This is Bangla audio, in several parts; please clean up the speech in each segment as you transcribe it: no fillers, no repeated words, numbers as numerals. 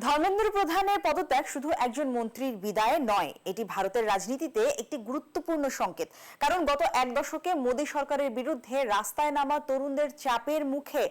ধর্মেন্দ্র প্রধানের পদত্যাগ শুধু একজন মন্ত্রীর বিদায় নয়, এটি ভারতের রাজনীতিতে একটি গুরুত্বপূর্ণ সংকেত। কারণ গত এক দশকে মোদী সরকারের বিরুদ্ধে রাস্তায় নামা তরুণদের চাপের মুখে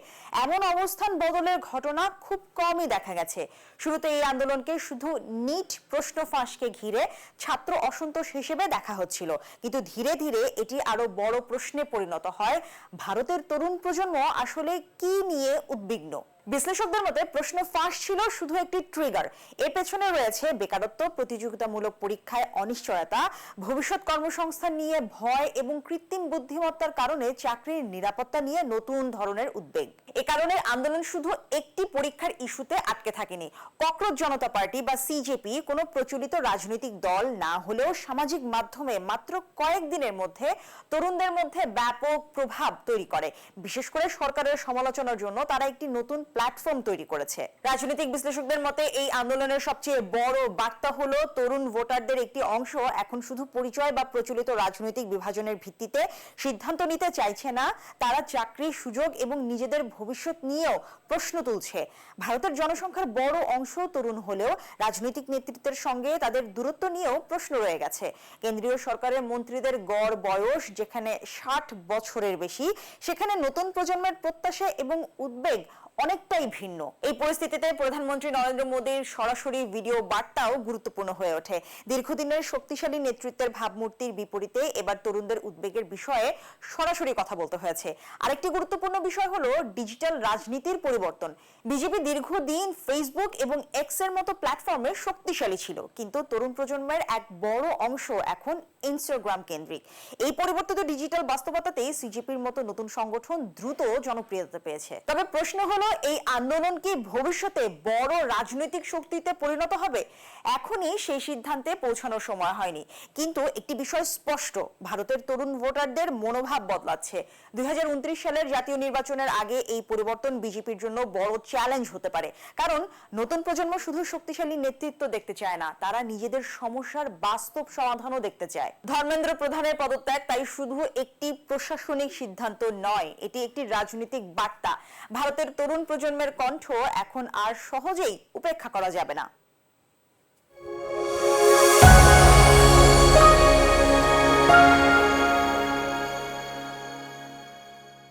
এমন অবস্থান বদলের ঘটনা খুব কমই দেখা গেছে। শুরুতে এই আন্দোলনকে শুধু নিট প্রশ্ন ফাঁসকে ঘিরে ছাত্র অসন্তোষ হিসেবে দেখা হচ্ছিল, কিন্তু ধীরে ধীরে এটি আরো বড় প্রশ্নে পরিণত হয়। ভারতের তরুণ প্রজন্ম আসলে কি নিয়ে উদ্বিগ্ন? বিশ্লেষকদের মতে প্রশ্ন ফাঁস ছিল শুধু একটি ট্রিগার। এর পেছনে রয়েছে বেকারত্ব, প্রতিযোগিতামূলক পরীক্ষায় অনিশ্চয়তা, ভবিষ্যৎ কর্মসংস্থান নিয়ে ভয় এবং কৃত্রিম বুদ্ধিমত্তার কারণে চাকরির নিরাপত্তা নিয়ে নতুন ধরনের উদ্বেগ। এ কারণে আন্দোলন শুধু একটি পরীক্ষার ইস্যুতে আটকে থাকেনি। ককরোচ জনতা পার্টি বা সিজেপি কোনো প্রচলিত রাজনৈতিক দল না হলেও সামাজিক মাধ্যমে মাত্র কয়েকদিনের মধ্যে তরুণদের মধ্যে ব্যাপক প্রভাব তৈরি করে। বিশেষ করে সরকারের সমালোচনার জন্য তারা একটি নতুন প্ল্যাটফর্ম তৈরি করেছে। রাজনৈতিক বিশ্লেষকদের মতে এই আন্দোলনের সবচেয়ে বড় বার্তা হলো তরুণ ভোটারদের একটি অংশ এখন শুধু পরিচয় বা প্রচলিত রাজনৈতিক বিভাজনের ভিত্তিতে সিদ্ধান্ত নিতে চাইছে না, তারা চাকরির সুযোগ এবং নিজেদের ভবিষ্যৎ নিয়েও প্রশ্ন তুলছে। ভারতের জনসংখ্যার বড় অংশ তরুণ হলেও রাজনৈতিক নেতৃত্বের সঙ্গে তাদের দূরত্ব নিয়েও প্রশ্ন রয়ে গেছে। কেন্দ্রীয় সরকারের মন্ত্রীদের গড় বয়স যেখানে 60 বছরের বেশি, সেখানে নতুন প্রজন্মের প্রত্যাশা এবং উদ্বেগ অনেকটাই ভিন্ন। এই পরিস্থিতিতে প্রধানমন্ত্রী নরেন্দ্র মোদীর সরাসরি ভিডিও বার্তাও গুরুত্বপূর্ণ হয়ে ওঠে। দীর্ঘদিনের শক্তিশালী নেতৃত্বের ভাবমূর্তির বিপরীতে এবার তরুণদের উদ্বেগের বিষয়ে সরাসরি কথা বলতে হয়েছে। আরেকটি গুরুত্বপূর্ণ বিষয় হলো ডিজিটাল রাজনীতির পরিবর্তন। বিজেপি দীর্ঘদিন ফেসবুক এবং এক্স এর মতো প্ল্যাটফর্মে শক্তিশালী ছিল, কিন্তু তরুণ প্রজন্মের এক বড় অংশ এখন ইনস্টাগ্রাম কেন্দ্রিক। এই পরিবর্তিত ডিজিটাল বাস্তবতাতেই সিজেপির মতো নতুন সংগঠন দ্রুত জনপ্রিয়তা পেয়েছে। তবে প্রশ্ন হলো, এই আন্দোলন কি ভবিষ্যতে বড় রাজনৈতিক শক্তিতে পরিণত হবে? এখনই সেই সিদ্ধান্তে পৌঁছানোর সময় হয়নি, কিন্তু একটি বিষয় স্পষ্ট, ভারতের তরুণ ভোটারদের মনোভাব বদলাচ্ছে। 2029 সালের জাতীয় নির্বাচনের আগে এই পরিবর্তন বিজেপির জন্য বড় চ্যালেঞ্জ হতে পারে। কারণ নতুন প্রজন্ম শুধু শক্তিশালী নেতৃত্ব দেখতে চায় না, তারা নিজেদের সমস্যার বাস্তব সমাধানও দেখতে চায়। ধর্মেন্দ্র প্রধানের পদত্যাগ তাই শুধু একটি প্রশাসনিক সিদ্ধান্ত নয়, এটি একটি রাজনৈতিক বার্তা। ভারতের তরুণ প্রজন্মের কণ্ঠ এখন আর সহজেই উপেক্ষা করা যাবে না।